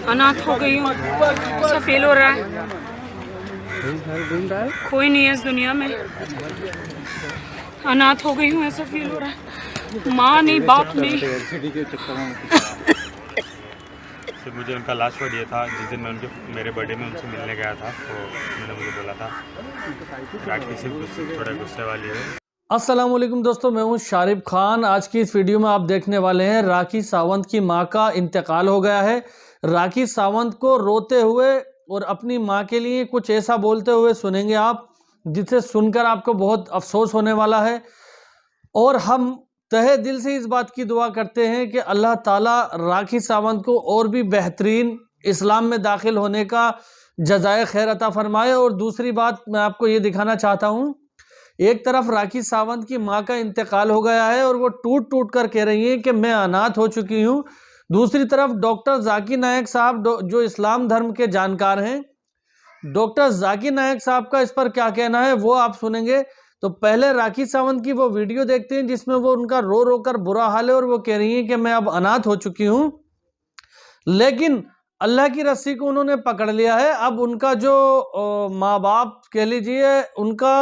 अनाथ हो गई हूँ। ऐसा फील हो रहा है कोई नहीं है इस दुनिया में। अनाथ हो गई हूँ, ऐसा फील हो रहा है। माँ नहीं, बाप नहीं। तो मुझे उनका लास्ट वर्ड ये था, जिस दिन मैं मेरे बर्थडे में उनसे मिलने गया था, तो उन्होंने मुझे बोला था राखी सिर्फ थोड़ा गुस्से वाली है। अस्सलाम वालेकुम दोस्तों, मैं हूं शारिब खान। आज की इस वीडियो में आप देखने वाले हैं राखी सावंत की मां का इंतकाल हो गया है। राखी सावंत को रोते हुए और अपनी मां के लिए कुछ ऐसा बोलते हुए सुनेंगे आप, जिसे सुनकर आपको बहुत अफसोस होने वाला है। और हम तहे दिल से इस बात की दुआ करते हैं कि अल्लाह ताला राखी सावंत को और भी बेहतरीन इस्लाम में दाखिल होने का जज़ाए खैर अता फरमाए। और दूसरी बात मैं आपको ये दिखाना चाहता हूँ, एक तरफ राखी सावंत की मां का इंतकाल हो गया है और वो टूट टूट कर कह रही हैं कि मैं अनाथ हो चुकी हूं। दूसरी तरफ डॉक्टर जाकिर नायक साहब जो इस्लाम धर्म के जानकार हैं, डॉक्टर जाकिर नायक साहब का इस पर क्या कहना है वो आप सुनेंगे। तो पहले राखी सावंत की वो वीडियो देखते हैं जिसमें वो उनका रो रो कर बुरा हाल है और वो कह रही हैं कि मैं अब अनाथ हो चुकी हूं, लेकिन अल्लाह की रस्सी को उन्होंने पकड़ लिया है। अब उनका जो माँ बाप कह लीजिए, उनका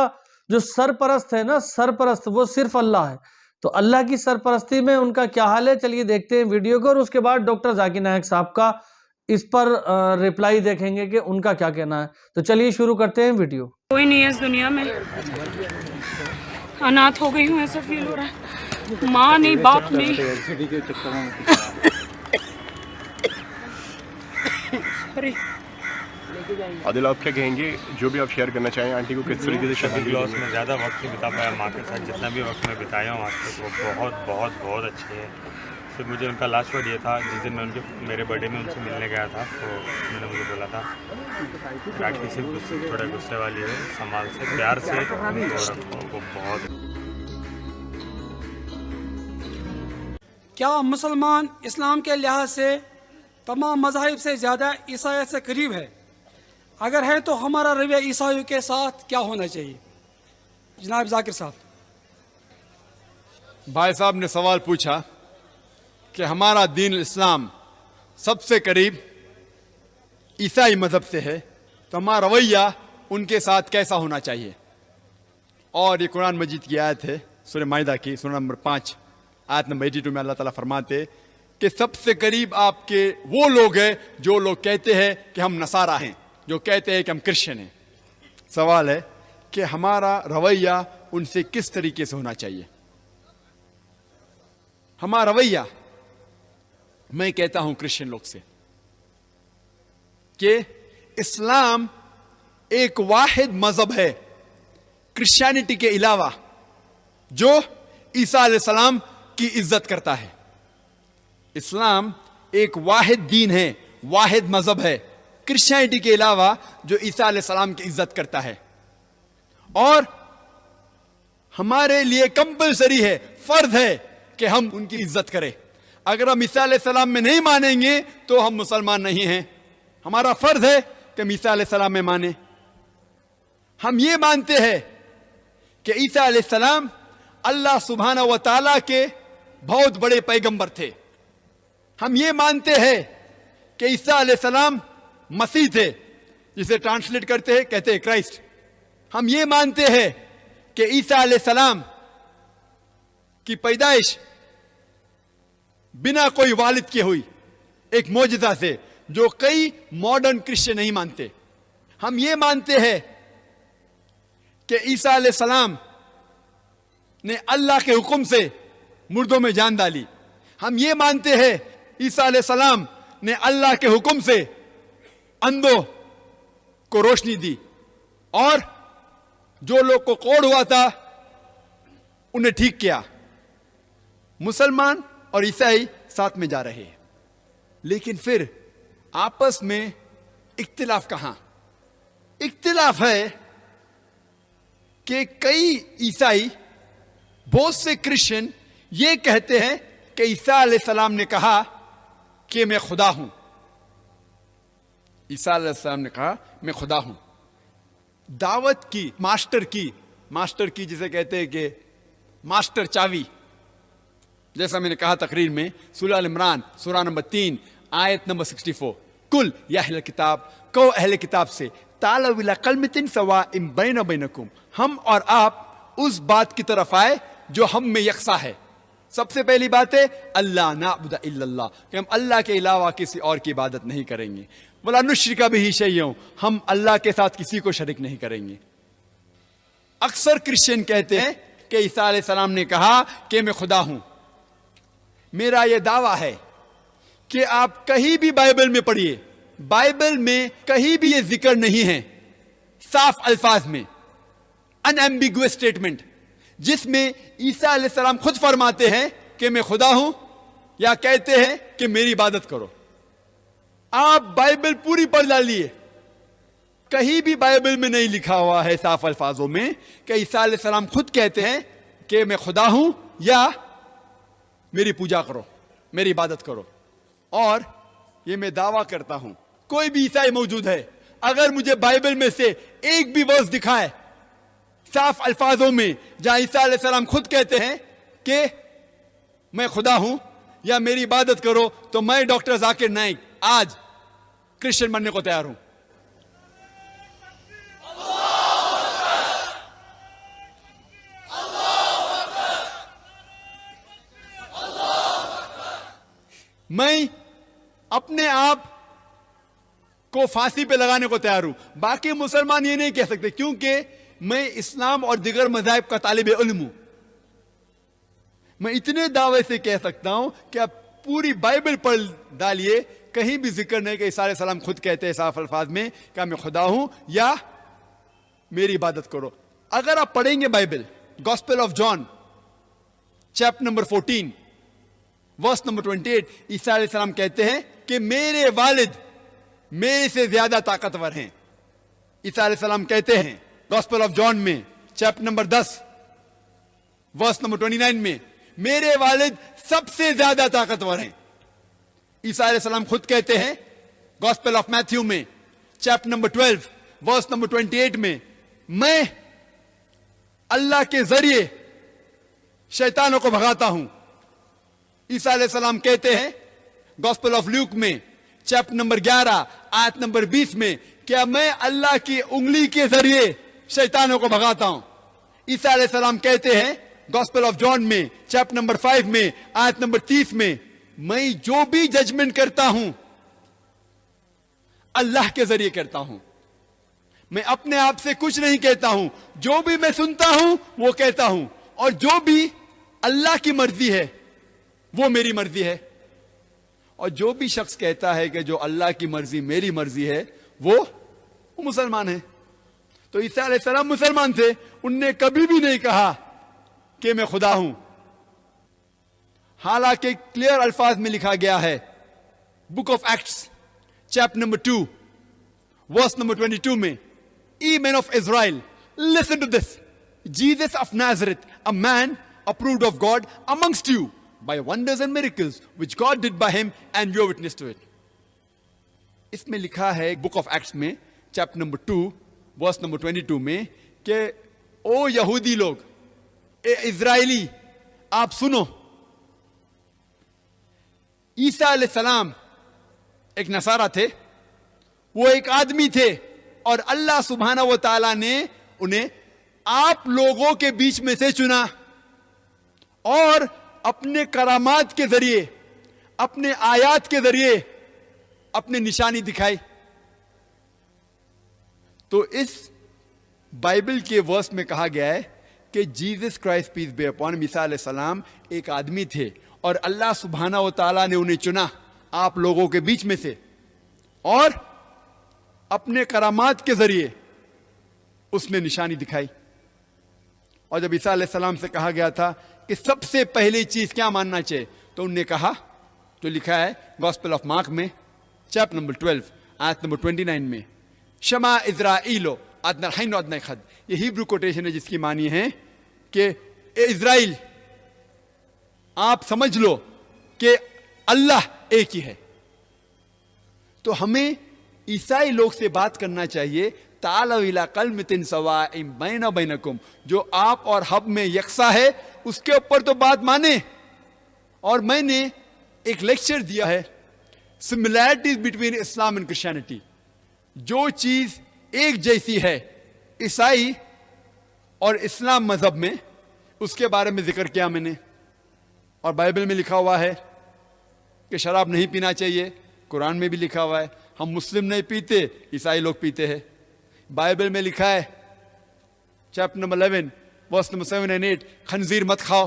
जो सरपरस्त है ना, सरपरस्त वो सिर्फ अल्लाह है। तो अल्लाह की सरपरस्ती में उनका क्या हाल है, चलिए देखते हैं वीडियो को और उसके बाद डॉक्टर जाकिर नायक साहब का इस पर रिप्लाई देखेंगे कि उनका क्या कहना है। तो चलिए शुरू करते हैं वीडियो। कोई नहीं है इस दुनिया में। अनाथ हो गई हूँ, ऐसा फील हो रहा है। माँ नहीं, बाप नहीं। अरे आदिल, आप क्या कहेंगे, जो भी आप शेयर करना चाहें आंटी को किस तरीके से शबीर लॉस में ज़्यादा वक्त नहीं बिता पाया माँ के साथ। जितना भी वक्त मैं बिताया हूँ आज तक वो बहुत बहुत बहुत अच्छे है। फिर मुझे उनका लास्ट वर्ड ये था, जिस दिन मैं मेरे बर्थडे में उनसे मिलने गया था, तो उन्होंने मुझे बोला था राखी सिर्फ थोड़ा गुस्से वाली है, संभाल से प्यार से उनको रखो। वो बहुत क्या मुसलमान इस्लाम के लिहाज से तमाम मज़ाहिब से ज़्यादा ईसाइयत से करीब है? अगर है तो हमारा रवैया ईसाइयों के साथ क्या होना चाहिए? जनाब जाकिर साहब। भाई साहब ने सवाल पूछा कि हमारा दीन इस्लाम सबसे करीब ईसाई मज़हब से है, तो हमारा रवैया उनके साथ कैसा होना चाहिए। और ये कुरान मजीद की आयत है, सूरह माइदा की सूरह नंबर 5 आयत नंबर 82 में अल्लाह ताला फरमाते कि सबसे करीब आपके वो लोग हैं जो लोग कहते हैं कि हम नसारा हैं, जो कहते हैं कि हम क्रिश्चियन हैं। सवाल है कि हमारा रवैया उनसे किस तरीके से होना चाहिए। हमारा रवैया, मैं कहता हूं क्रिश्चियन लोग से कि इस्लाम एक वाहिद मजहब है क्रिश्चियनिटी के अलावा जो ईसा अलैहिस्सलाम की इज्जत करता है। इस्लाम एक वाहिद दीन है, वाहिद मजहब है क्रिश्चियनिटी के अलावा जो ईसा अलैहिस्सलाम की इज्जत करता है। और हमारे लिए कंपलसरी है, फर्ज है कि हम उनकी इज्जत करें। अगर हम ईसा अलैहिस्सलाम में नहीं मानेंगे तो हम मुसलमान नहीं हैं। हमारा फर्ज है कि हम ईसा अलैहिस्सलाम में माने। हम ये मानते हैं कि ईसा अलैहिस्सलाम अल्लाह सुब्हानहू व तआला के बहुत बड़े पैगंबर थे। हम ये मानते हैं कि ईसा अलैहिस्सलाम मसीह थे, जिसे ट्रांसलेट करते हैं कहते हैं क्राइस्ट। हम ये मानते हैं कि ईसा अलैहिस्सलाम की पैदाइश बिना कोई वालिद के हुई, एक मौजज़ा से, जो कई मॉडर्न क्रिश्चियन नहीं मानते। हम ये मानते हैं कि ईसा अलैहिस्सलाम ने अल्लाह के हुक्म से मुर्दों में जान डाली। हम ये मानते हैं ईसा अलैहिस्सलाम ने अल्लाह के हुक्म से अंधों को रोशनी दी और जो लोग को कोढ़ हुआ था उन्हें ठीक किया। मुसलमान और ईसाई साथ में जा रहे हैं, लेकिन फिर आपस में इख्तिलाफ कहां? इख्तिलाफ है कि कई ईसाई, बहुत से क्रिश्चियन ये कहते हैं कि ईसा अलैहिस्सलाम ने कहा कि मैं खुदा हूं। ईसा अलैहिस्सलाम ने कहा मैं खुदा हूं। दावत की, मास्टर की जिसे कहते हैं कि मास्टर चावी, जैसा मैंने कहा तकरीर में, सूरह अल इमरान सूरह नंबर 3 आयत नंबर 64, कुल या अहले किताब, कहो अहले किताब से, तालव इला कलमतिन सवाइम बैना बैनकुम, हम और आप उस बात की तरफ आए जो हम में यकसा है। सबसे पहली बात है अल्लाह नाबुदा इल्लल्लाह, कि हम अल्लाह के अलावा किसी और की इबादत नहीं करेंगे। वला नुश्रिका बिही शैय्यन, हम अल्लाह के साथ किसी को शरीक नहीं करेंगे। अक्सर क्रिश्चियन कहते हैं कि ईसा अलैहिस्सलाम ने कहा कि मैं खुदा हूं। मेरा यह दावा है कि आप कहीं भी बाइबल में पढ़िए, बाइबल में कहीं भी यह जिक्र नहीं है साफ अल्फाज में, अनएम्बिगुअस स्टेटमेंट, जिसमें ईसा अलैहिस्सलाम खुद फरमाते हैं कि मैं खुदा हूं या कहते हैं कि मेरी इबादत करो। आप बाइबल पूरी पढ़ डालिए, कहीं भी बाइबल में नहीं लिखा हुआ है साफ अल्फाजों में कि ईसा अलैहिस्सलाम खुद कहते हैं कि मैं खुदा हूं या मेरी पूजा करो, मेरी इबादत करो। और ये मैं दावा करता हूं, कोई भी ईसाई मौजूद है, अगर मुझे बाइबल में से एक भी वर्स दिखाए साफ अल्फाजों में जहां ईसा अलैहिस्सलाम खुद कहते हैं कि मैं खुदा हूं या मेरी इबादत करो, तो मैं डॉक्टर जाकिर नाइक आज क्रिश्चियन बनने को तैयार हूं। मैं अपने आप को फांसी पे लगाने को तैयार हूं। बाकी मुसलमान ये नहीं कह सकते, क्योंकि मैं इस्लाम और दिगर मज़ाहिब का तालिब इल्म हूं। मैं इतने दावे से कह सकता हूं कि आप पूरी बाइबल पढ़ डालिए, कहीं भी जिक्र नहीं कि ईसा अलैहिस्सलाम खुद कहते हैं साफ अल्फाज में कि मैं खुदा हूं या मेरी इबादत करो। अगर आप पढ़ेंगे Bible, gospel of John chapter number 14 verse number 28, ईसा अलैहिस्सलाम कहते हैं कि मेरे वालिद मेरे से ज्यादा ताकतवर हैं। ईसा अलैहिस्सलाम कहते हैं गॉस्पेल ऑफ जॉन में चैप्टर नंबर 10 वर्स नंबर 29 में, मेरे वालिद सबसे ज्यादा ताकतवर हैं। ईसा अलैहिस्सलाम खुद कहते हैं गॉस्पेल ऑफ मैथ्यू में चैप्टर नंबर 12 वर्स नंबर 28 में, मैं अल्लाह के जरिए शैतानों को भगाता हूं। ईसा अलैहिस्सलाम कहते हैं गॉस्पेल ऑफ ल्यूक में चैप्टर नंबर 11 आयत नंबर 20 में, क्या मैं अल्लाह की उंगली के जरिए शैतानों को भगाता हूं। ईसा अलैहिस्सलाम कहते हैं गॉस्पेल ऑफ जॉन में चैप्टर नंबर 5 में आयत नंबर 30 में, मैं जो भी जजमेंट करता हूं अल्लाह के जरिए करता हूं। मैं अपने आप से कुछ नहीं कहता हूं, जो भी मैं सुनता हूं वो कहता हूं, और जो भी अल्लाह की मर्जी है वो मेरी मर्जी है। और जो भी शख्स कहता है कि जो अल्लाह की मर्जी मेरी मर्जी है वो मुसलमान है। तो ईसा अलैहिस्सलाम मुसलमान थे, उनने कभी भी नहीं कहा कि मैं खुदा हूं। हालांकि क्लियर अल्फाज में लिखा गया है book of Acts chapter number 2 verse number 22 में, ye man of Israel listen to this, Jesus of Nazareth a man approved of God amongst you by wonders and miracles which God did by him, and you are witness to it. इसमें लिखा है book of acts में chapter number 2 verse number 22 में कि ओ यहूदी लोग, ए Israeli, आप सुनो, ईसा अलैहिस्सलाम एक नसारा थे, वो एक आदमी थे, और अल्लाह सुब्हानहू व तआला ने उन्हें आप लोगों के बीच में से चुना और अपने करामात के जरिए, अपने आयात के जरिए अपने निशानी दिखाई। तो इस बाइबल के वर्स में कहा गया है कि Jesus Christ peace be upon him, Isa अलैहिस्सलाम एक आदमी थे और अल्लाह सुब्हानहू व तआला ने उन्हें चुना आप लोगों के बीच में से, और अपने करामात के जरिए उसने निशानी दिखाई। और जब ईसा अलैहिस्सलाम से कहा गया था कि सबसे पहली चीज क्या मानना चाहिए, तो उन्होंने कहा, जो लिखा है गॉस्पेल ऑफ मार्क में चैप्टर नंबर 12 आयत नंबर 29 में, शमा इज़राइलो अदना हैन अदना खद, ये हिब्रू कोटेशन है जिसकी मानी है कि ए इज़राइल, आप समझ लो कि अल्लाह एक ही है। तो हमें ईसाई लोग से बात करना चाहिए, तालव इला कलमतिन सवाइम बैना बैनकुम, जो आप और हम में यकसा है उसके ऊपर तो बात माने। और मैंने एक लेक्चर दिया है similarities between Islam and Christianity. जो चीज एक जैसी है ईसाई और इस्लाम मजहब में, उसके बारे में जिक्र किया मैंने। और बाइबल में लिखा हुआ है कि शराब नहीं पीना चाहिए, कुरान में भी लिखा हुआ है। हम मुस्लिम नहीं पीते, ईसाई लोग पीते हैं। बाइबल में लिखा है चैप्टर नंबर 11 वर्स नंबर 7 और 8, खंजीर मत खाओ।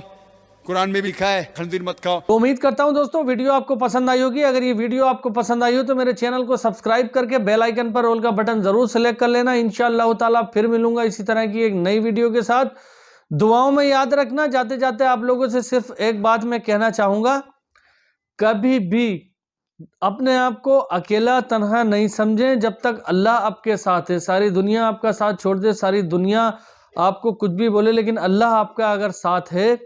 कुरान में भी लिखा है खंजीर मत खाओ। तो उम्मीद करता हूं दोस्तों वीडियो आपको पसंद आई होगी। अगर ये वीडियो आपको पसंद आई हो तो मेरे चैनल को सब्सक्राइब करके बेल आइकन पर ऑल का बटन जरूर सेलेक्ट कर लेना। इंशाअल्लाह ताला फिर मिलूंगा इसी तरह की एक नई वीडियो के साथ। दुआओं में याद रखना। जाते जाते आप लोगों से सिर्फ एक बात मैं कहना चाहूंगा, कभी भी अपने आप को अकेला तन्हा नहीं समझें जब तक अल्लाह आपके साथ है। सारी दुनिया आपका साथ छोड़ दे, सारी दुनिया आपको कुछ भी बोले, लेकिन अल्लाह आपका अगर साथ है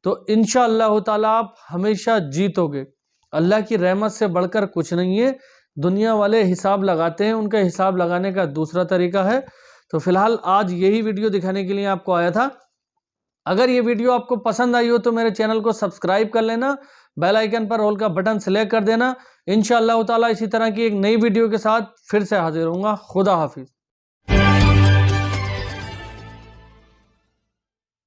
तो इंशाअल्लाह ताला आप हमेशा जीतोगे। अल्लाह की रहमत से बढ़कर कुछ नहीं है। दुनिया वाले हिसाब लगाते हैं, उनका हिसाब लगाने का दूसरा तरीका है। तो फिलहाल आज यही वीडियो दिखाने के लिए आपको आया था। अगर ये वीडियो आपको पसंद आई हो तो मेरे चैनल को सब्सक्राइब कर लेना, बेल आइकन पर ऑल का बटन सेलेक्ट कर देना। इंशाअल्लाह ताला इसी तरह की एक नई वीडियो के साथ फिर से हाजिर होऊंगा। खुदा हाफिज।